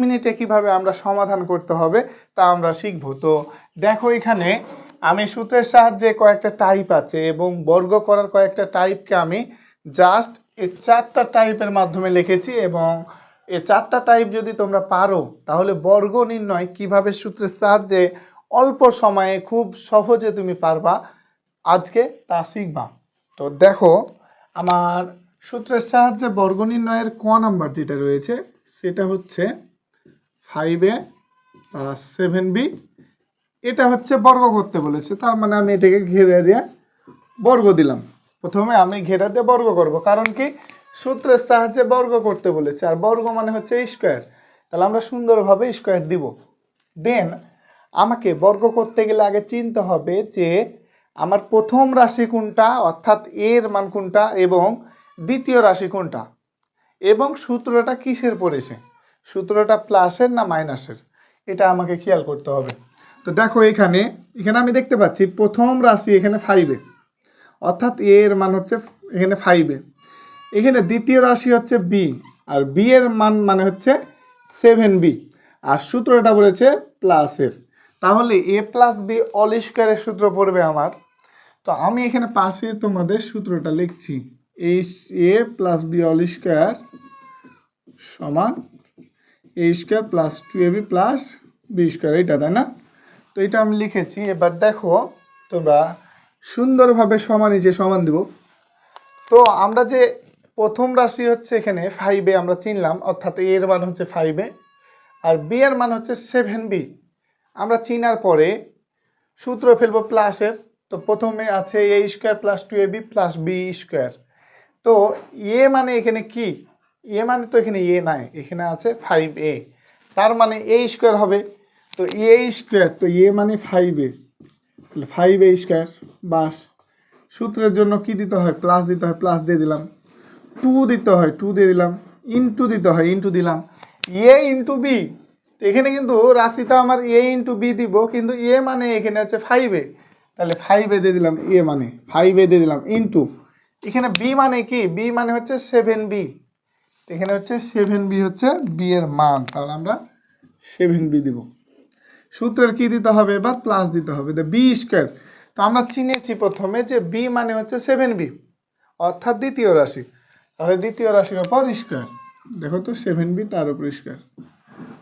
মিনিটে কিভাবে আমরা সমাধান করতে হবে তা আমরা শিখব। তো দেখো এখানে আমি সূত্রের সাহায্যে কয়েকটা টাইপ আছে এবং বর্গ করার কয়েকটা টাইপকে আমি জাস্ট এই 4টা টাইপের মাধ্যমে লিখেছি এবং এই 4টা টাইপ যদি তোমরা পারো তাহলে বর্গ নির্ণয় কিভাবে সূত্রের সাহায্যে অল্প সময়ে খুব সহজে তুমি পারবা আজকে তা শিখবা। তো দেখো আমার সূত্রের সাহায্যে বর্গ নির্ণয়ের ক নাম্বার যেটা রয়েছে সেটা হচ্ছে 5a + 7b। এটা হচ্ছে বর্গ করতে বলেছে, তার মানে আমি এটাকে ঘেরে দিয়ে বর্গ দিলাম। প্রথমে আমি ঘেরা দিয়ে বর্গ করব, কারণ কি সূত্রের সাহায্যে বর্গ করতে বলেছে আর বর্গ মানে হচ্ছে স্কোয়ার, তাহলে আমরা সুন্দরভাবে স্কোয়ার দিব। দেন আমাকে বর্গ করতে গেলে আগে চিনতে হবে যে আমার প্রথম রাশি কোনটা অর্থাৎ এর মান কোনটা এবং দ্বিতীয় রাশি কোনটা এবং সূত্রটা কিসের পড়েছে, সূত্রটা প্লাসের না মাইনাসের, এটা আমাকে খেয়াল করতে হবে। তো দেখো এখানে আমি দেখতে পাচ্ছি প্রথম রাশি এখানে 5a অর্থাৎ এর মান হচ্ছে এখানে 5a। এখানে দ্বিতীয় রাশি হচ্ছে b আর b এর মান মানে হচ্ছে 7b আর সূত্রটা বলেছে প্লাসের, তাহলে a + b অল স্কয়ারের সূত্র পড়বে আমার। তো আমি এখানে পাশে তোমাদের সূত্রটা লিখছি, a + b অল স্কয়ার সমান a square + 2ab + b square, এইটা তাই না? তো এটা আমি লিখেছি। এবার দেখো তোমরা সুন্দরভাবে সমান নিচে সমান দিব। তো আমরা যে প্রথম রাশি হচ্ছে এখানে 5a আমরা চিনলাম, অর্থাৎ a এর মান হচ্ছে 5a আর b এর মান হচ্ছে 7b। আমরা চিনার পরে সূত্র ফেলবো প্লাসের। তো প্রথমে আছে a square + 2ab + b square. তো a মানে এখানে কি, a মানে তো এখানে a নাই, এখানে আছে 5a, তার মানে a স্কয়ার হবে। তো a স্কয়ার, তো a মানে 5a, তাহলে 5a স্কয়ার বাস। সূত্রের জন্য কি দিতে হয়, প্লাস দিতে হয়, প্লাস দিয়ে দিলাম। 2 দিতে হয়, 2 দিয়ে দিলাম। ইনটু দিতে হয়, ইনটু দিলাম। a ইনটু b, তো এখানে কিন্তু রাশিটা আমার a ইনটু b দিব, কিন্তু a মানে এখানে হচ্ছে 5a, তাহলে 5a দিয়ে দিলাম, a মানে 5a দিয়ে দিলাম ইনটু এখানে b মানে কি, b মানে হচ্ছে 7b, এখানে হচ্ছে 7b হচ্ছে b এর মান, তাহলে আমরা 7b দিব। সূত্রের কি দিতে হবে, এবার প্লাস দিতে হবে, b স্কয়ার। তো আমরা চিনেছি প্রথমে যে b মানে হচ্ছে 7b অর্থাৎ দ্বিতীয় রাশি, তাহলে দ্বিতীয় রাশির উপর স্কয়ার। দেখো তো 7b তার উপর স্কয়ার,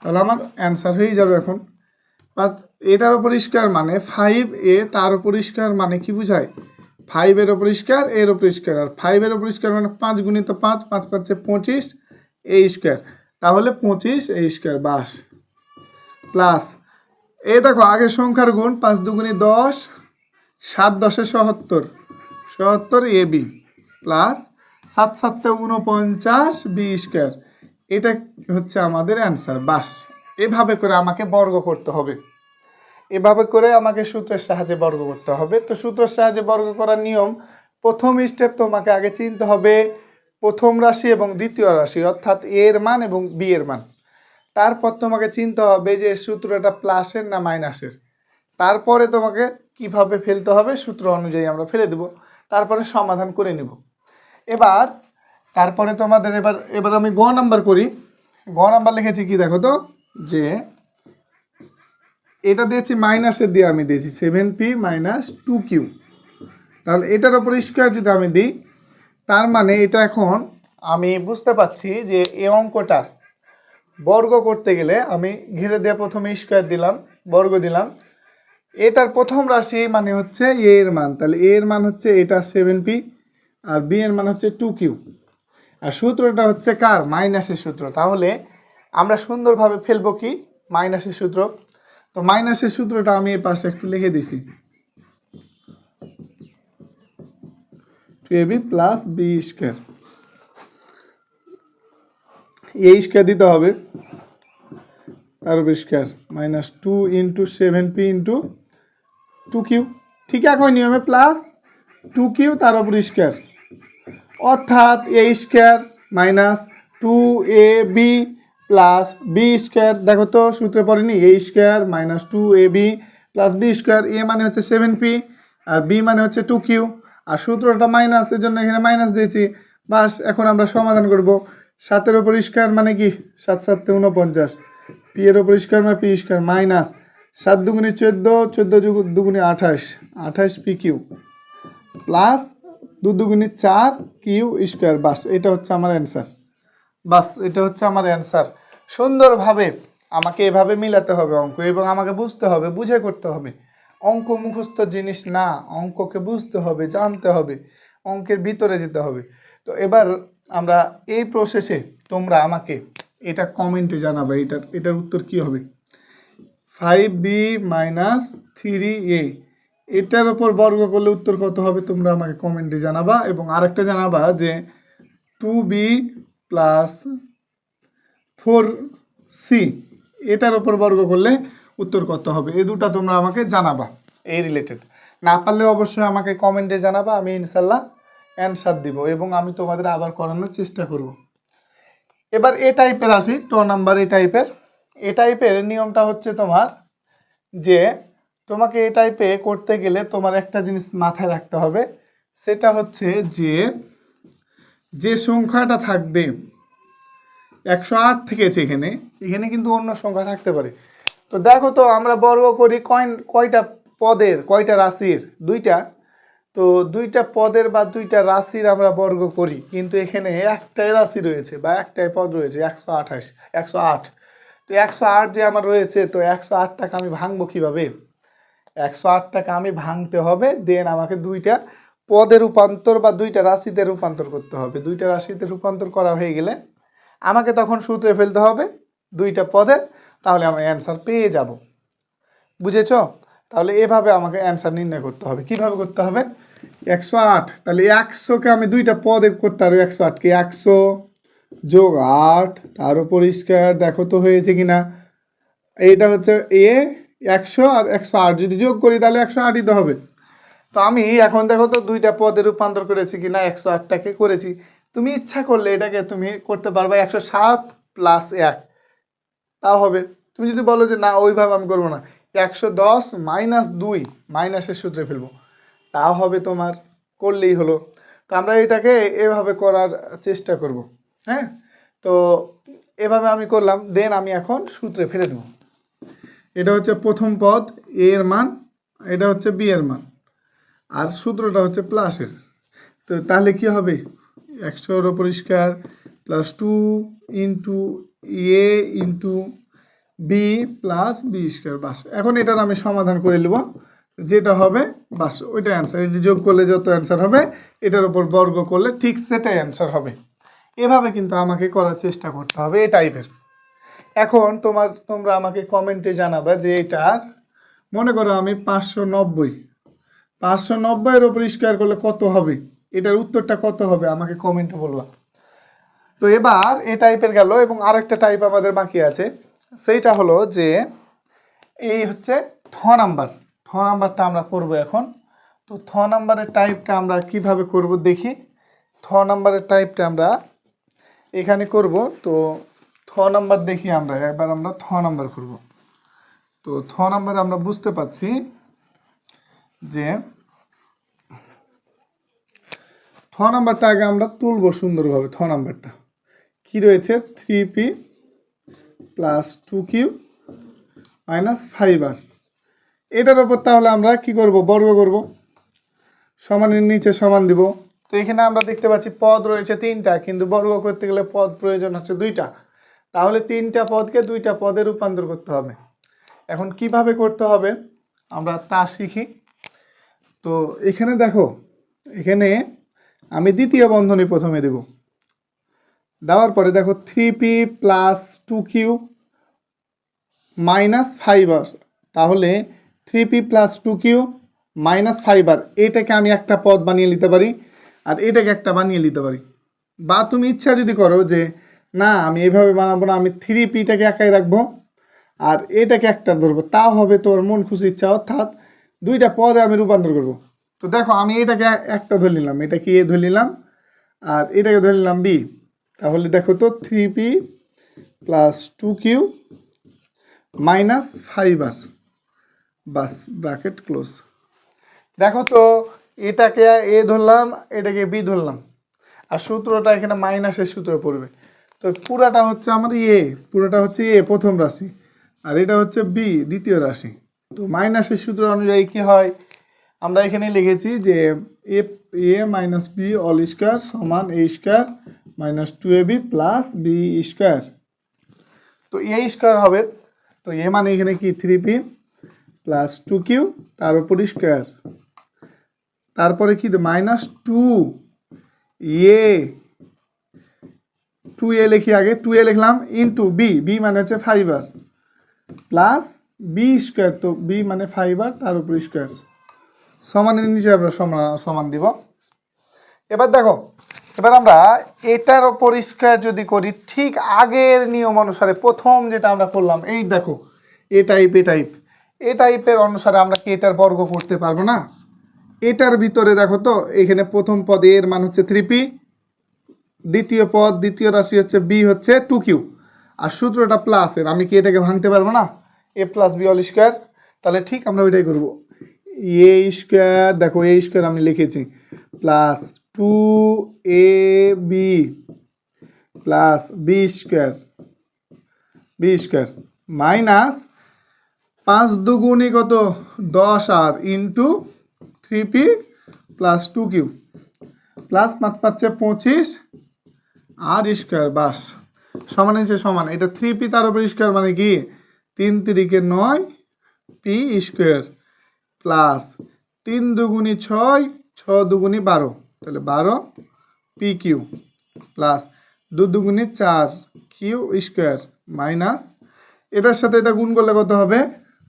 তাহলে আমার অ্যান্সার হয়ে যাবে এখন। এটার উপর স্কয়ার মানে 5a তার উপর স্কয়ার মানে কি বুঝায়, 5 এর উপর স্কয়ার এর উপর স্কয়ার, আর 5 এর উপর স্কয়ার মানে 5 × 5, 5 × 5 = 25 a স্কয়ার, তাহলে 25 a স্কয়ার বাস। প্লাস এই দেখো আগে সংখ্যার গুণ, 5 × 2 = 10, 7 × 10 = 77, 77 ab প্লাস 7 × 7 = 49 b স্কয়ার, এটা হচ্ছে আমাদের অ্যান্সার বাস। এভাবে করে আমাকে বর্গ করতে হবে, এভাবে করে আমাকে সূত্রের সাহায্যে বর্গ করতে হবে। তো সূত্রের সাহায্যে বর্গ করার নিয়ম, প্রথম স্টেপ তোমাকে আগে চিনতে হবে প্রথম রাশি এবং দ্বিতীয় রাশি অর্থাৎ a এর মান এবং b এর মান। তারপর তোমাকে চিনতে হবে যে সূত্রটা প্লাসের না মাইনাসের। তারপরে তোমাকে কিভাবে ফেলতে হবে সূত্র অনুযায়ী আমরা ফেলে দেব, তারপরে সমাধান করে নিব। এবার তারপরে তোমাদের এবার আমি গ নাম্বার করি। গ নাম্বার লিখেছি কি দেখো তো, যে এটা দিয়েছি মাইনাসের দিয়ে আমি দিয়েছি 7p - 2q, তাহলে এটার উপর স্কয়ার যদি আমি দিই তার মানে এটা এখন আমি বুঝতে পারছি যে এই অঙ্কটার বর্গ করতে গেলে আমি ঘিরে দিয়ে প্রথমে স্কয়ার দিলাম, বর্গ দিলাম। এটার প্রথম রাশি মানে হচ্ছে a এর মান, তাহলে a এর মান হচ্ছে এটা 7p আর b এর মান হচ্ছে 2q, আর সূত্রটা হচ্ছে কার, মাইনাসের সূত্র। তাহলে আমরা সুন্দরভাবে ফেলবো কি মাইনাসের সূত্র। তো মাইনাসের সূত্রটা আমি এই পাশে একটু লিখে দিছি, 2ab + b square, a square দিতে হবে তার উপর স্কয়ার -2 × 7p × 2q, ঠিক একই নিয়মে প্লাস 2q তার উপর স্কয়ার, অর্থাৎ a square - 2ab + b square. দেখো তো সূত্রে পড়েনি, a square - 2ab + b square, a মানে হচ্ছে 7p আর b মানে হচ্ছে 2q, আর সূত্রটা মাইনাস, এর জন্য এখানে মাইনাস দিয়েছি বাস। এখন আমরা সমাধান করব। 7 এর উপর স্কয়ার মানে কি, 7 × 7 = 49, পি এর ওপর স্কোয়ার মানে পি স্কোয়ার মাইনাস 7 দুগুণে 14, 14 দুগুণে 28, 28 পি কিউ প্লাস 2 দুগুণে 4 কিউ স্কোয়ার। বাস এটা হচ্ছে আমার অ্যান্সার। বাস এটা হচ্ছে আমার অ্যান্সার। সুন্দরভাবে আমাকে এভাবে মিলাতে হবে অঙ্ক, এবং আমাকে বুঝতে হবে, বুঝে করতে হবে। অঙ্ক মুখস্থ জিনিস না, অঙ্ককে বুঝতে হবে, জানতে হবে, অঙ্কের ভিতরে যেতে হবে। তো এবার আমরা এই প্রসেসে তোমরা আমাকে এটা কমেন্টে জানাবে এটার উত্তর কি হবে। 5b - 3a এটার ওপর বর্গ করলে উত্তর কত হবে তোমরা আমাকে কমেন্টে জানাবা। এবং আরেকটা জানাবা যে 2b + 4c এটার ওপর বর্গ করলে উত্তর কত হবে। এই দুটো তোমরা আমাকে জানাবা এই রিলেটেড। না পারলে অবশ্যই আমাকে কমেন্টে জানাবা, আমি ইনশাল্লাহ অ্যান্সার দিব এবং আমি তোমাদের আবার করানোর চেষ্টা করব। এবার এ টাইপের আসি, নাম্বার এ টাইপের নিয়মটা হচ্ছে তোমার যে তোমাকে এ টাইপে করতে গেলে তোমার একটা জিনিস মাথায় রাখতে হবে, সেটা হচ্ছে যে সংখ্যাটা থাকবে 108 থেকেছে এখানে কিন্তু অন্য সংখ্যা থাকতে পারে। তো দেখো তো আমরা বর্গ করি কয়টা পদের, কয়টা রাশির? দুইটা। তো দুইটা পদের বা দুইটা রাশির আমরা বর্গ করি, কিন্তু এখানে একটাই রাশি রয়েছে বা একটাই পদ রয়েছে 108। তো 108 যে আমার রয়েছে, তো 108টাকে আমি ভাঙবো কীভাবে? 108টাকে আমি ভাঙতে হবে, দেন আমাকে দুইটা পদে রূপান্তর বা দুইটা রাশিতে রূপান্তর করতে হবে। দুইটা রাশিতে রূপান্তর করা হয়ে গেলে আমাকে তখন সূত্রে ফেলতে হবে দুইটা পদের, তাহলে আমি অ্যান্সার পেয়ে যাব। বুঝেছ? তাহলে এভাবে আমাকে অ্যান্সার নির্ণয় করতে হবে। কিভাবে করতে হবে? 108, তাহলে 100কে আমি দুইটা পদে করতে পারবো। 108কে 100 যোগ 8 তার উপর স্কোয়ার, দেখো তো হয়েছে কিনা। এইটা হচ্ছে 100 আর 108 যদি যোগ করি তাহলে 108ই তো হবে। তো আমি এখন দেখো তো দুইটা পদে রূপান্তর করেছি কিনা, 108টাকে করেছি। তুমি ইচ্ছা করলে এটাকে তুমি করতে পারবে 107 + 1, তাও হবে। তুমি যদি বলো যে না ওইভাবে আমি করবো না, 110 - 2 মাইনাসের সূত্রে ফেলবো, তাও হবে তোমার, করলেই হলো। তো আমরা এটাকে এভাবে করার চেষ্টা করব। হ্যাঁ, তো এভাবে আমি করলাম, দেন আমি এখন সূত্রে ফেলে দেবো। এটা হচ্ছে প্রথম পদ এ এর মান, এটা হচ্ছে বি এর মান, আর সূত্রটা হচ্ছে প্লাসের। তো তাহলে কি হবে? 100-এর ওপর square plus 2 into a into b plus B square. বাস এখন এটার আমি সমাধান করে নেব, যেটা হবে বাস ওইটা অ্যান্সার। এই যে যোগ করলে যত অ্যান্সার হবে এটার উপর বর্গ করলে ঠিক সেটাই অ্যান্সার হবে। এভাবে কিন্তু আমাকে করার চেষ্টা করতে হবে এই টাইপের। এখন তোমরা আমাকে কমেন্টে জানাবে যে এটার, মনে করো আমি 590-এর ওপর স্কোয়ার করলে কত হবে, এটার উত্তরটা কত হবে আমাকে কমেন্টে বলবা। তো এবার এ টাইপের গেল, এবং আরেকটা টাইপ আমাদের বাকি আছে, সেইটা হলো যে এই হচ্ছে নাম্বারটা আমরা করব এখন। তো নাম্বারের টাইপটা আমরা কিভাবে করব দেখি। নাম্বারের টাইপটা আমরা এখানে করব। তো নাম্বার দেখি আমরা একবার, আমরা নাম্বার করব। তো নাম্বারে আমরা বুঝতে পাচ্ছি যে নাম্বারটা আগে আমরা তুলব সুন্দরভাবে। নাম্বারটা কি রয়েছে? 3p + 2q - 5r। এটার ওপর তাহলে আমরা কি করব? বর্গ করব, সমানের নিচে সমান দিব। তো এখানে আমরা দেখতে পাচ্ছি পদ রয়েছে 3টা, কিন্তু বর্গ করতে গেলে পদ প্রয়োজন হচ্ছে 2টা। তাহলে 3টা পদকে 2টা পদে রূপান্তর করতে হবে। এখন কিভাবে করতে হবে আমরা তা শিখি। তো এখানে দেখো, এখানে আমি দ্বিতীয় বন্ধনী প্রথমে দেব, দেওয়ার পরে দেখো 3p + 2q - 5r। তাহলে 3p + 2q - 5r এটাকে আমি একটা পদ বানিয়ে নিতে পারি, আর এটাকে একটা বানিয়ে নিতে পারি। বা তুমি ইচ্ছা যদি করো যে না আমি এইভাবে বানাবো না, আমি 3pটাকে একাই রাখবো আর এটাকে একটা ধরবো, তাও হবে তোমার মন খুশি ইচ্ছা। অর্থাৎ দুইটা পদে আমি রূপান্তর করব। তো দেখো আমি এটাকে একটা ধরে নিলাম, এটাকে এ ধরে নিলাম, আর এটাকে ধরে নিলাম বি। তাহলে দেখো তো 3p + 2q - 5r, বাস ব্র্যাকেট ক্লোজ। দেখো তো এটাকে এ ধরলাম, এটাকে বি ধরলাম, আর সূত্রটা এখানে মাইনাসের সূত্র পড়বে। তো পুরাটা হচ্ছে আমার এ, পুরোটা হচ্ছে এ প্রথম রাশি, আর এটা হচ্ছে বি দ্বিতীয় রাশি। তো মাইনাসের সূত্র অনুযায়ী কি হয়, আমরা এখানে লিখেছি যে a a minus b whole square সমান a square minus 2ab plus B square. তো এ স্কোয়ার হবে, তো এ মানে এখানে কি 3p প্লাস 2q তার উপর স্কোয়ার, তারপরে কি মাইনাস 2a 2a লিখি আগে, 2a লিখলাম ইন্টু বি, বি মানে হচ্ছে ফাইবার প্লাস বি স্কোয়ার, তো বি মানে ফাইবার তার উপর স্কোয়ার সমানের নিচে আমরা সমান দিব। এবার দেখো, এবার আমরা এটার ওপর স্কোয়ার যদি করি ঠিক আগের নিয়ম অনুসারে প্রথম যেটা আমরা করলাম, এই দেখো এ টাইপের অনুসারে আমরা কি এটার বর্গ করতে পারবো না? এটার ভিতরে দেখো তো এখানে প্রথম পদ এর মান হচ্ছে 3p, দ্বিতীয় পদ দ্বিতীয় রাশি হচ্ছে বি হচ্ছে 2q, আর সূত্রটা প্লাসের, আমি কি এটাকে ভাঙতে পারবো না? এ প্লাস বি অল স্কোয়ার, তাহলে ঠিক আমরা ওইটাই করবো। এ স্কোয়ার, দেখো এ স্কোয়ার আমি লিখেছি plus 2ab plus B square minus 5 দুগুণে কত 10 আর into 3p plus 2q plus 5 পাচ্ছে 25 আর স্কোয়ার, বাস সমান হচ্ছে সমান। এটা 3p তার উপর স্কোয়ার মানে কি 3 3 9 পি স্কোয়ার প্লাস 3 দুগুণে 6 6 দুগুণে 12, তাহলে 12 পি কিউ প্লাস 2 দুগুণে 4 কিউ স্কোয়ার মাইনাস এটার সাথে এটা গুণ করলে কত হবে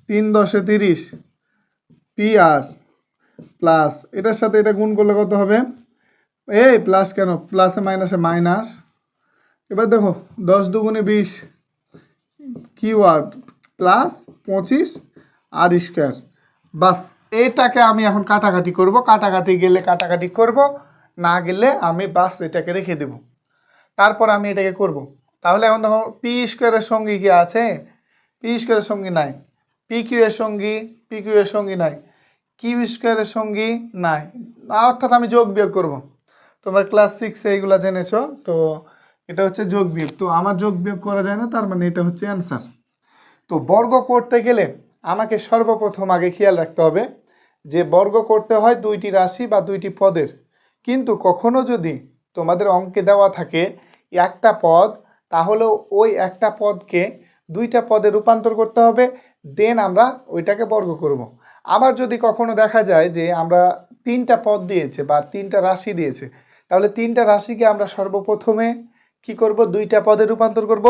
3 10 30 পি আর প্লাস এটার সাথে এটা গুণ করলে কত হবে, এই প্লাস কেন, প্লাসে মাইনাসে মাইনাস। এবার দেখো 10 দুগুণে 20 কিউ আর প্লাস 25 আর স্কোয়ার, বাস এটাকে আমি এখন কাটাকাটি করব, কাটাকাটি গেলে কাটাকাটি করব, না গেলে আমি বাস এটাকে রেখে দেব, তারপর আমি এটাকে করব। তাহলে এখন দেখো পি স্কোয়ারের সঙ্গে কি আছে, পি স্কোয়ারের সঙ্গে নাই, পি কিউ এর সঙ্গে নাই, কিউ স্কোয়ারের সঙ্গে নাই, অর্থাৎ আমি যোগ বিয়োগ করব। তোমরা ক্লাস 6 এইগুলা জেনেছো, তো এটা হচ্ছে যোগ বিয়োগ, তো আমার যোগ বিয়োগ করা যায় না, তার মানে এটা হচ্ছে অ্যান্সার। তো বর্গ করতে গেলে আমাকে সর্বপ্রথম আগে খেয়াল রাখতে হবে যে বর্গ করতে হয় দুইটি রাশি বা দুইটি পদের, কিন্তু কখনো যদি তোমাদের অঙ্কে দেওয়া থাকে একটা পদ, তাহলে ওই একটা পদকে দুইটা পদে রূপান্তর করতে হবে, দেন আমরা ওইটাকে বর্গ করব। আবার যদি কখনো দেখা যায় যে আমরা তিনটা পদ দিয়েছে বা তিনটা রাশি দিয়েছে, তাহলে তিনটা রাশিকে আমরা সর্বপ্রথমে কি করব, দুইটা পদে রূপান্তর করব,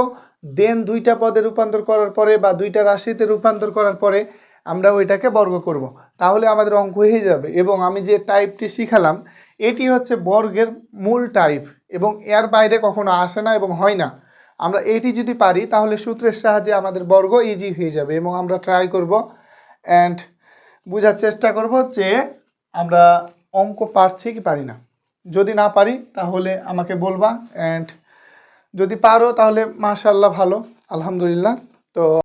দেন দুইটা পদে রূপান্তর করার পরে বা দুইটা রাশিতে রূপান্তর করার পরে আমরা ওইটাকে বর্গ করব, তাহলে আমাদের অঙ্ক হয়ে যাবে। এবং আমি যে টাইপটি শিখালাম এটি হচ্ছে বর্গের মূল টাইপ, এবং এর বাইরে কখনো আসে না এবং হয় না। আমরা এটি যদি পারি তাহলে সূত্রের সাহায্যে আমাদের বর্গ ইজি হয়ে যাবে, এবং আমরা ট্রাই করব অ্যান্ড বোঝার চেষ্টা করব যে আমরা অঙ্ক পারছি কি পারি না। যদি না পারি তাহলে আমাকে বলবা, অ্যান্ড যদি পারো তাহলে মাশাআল্লাহ ভালো, আলহামদুলিল্লাহ। তো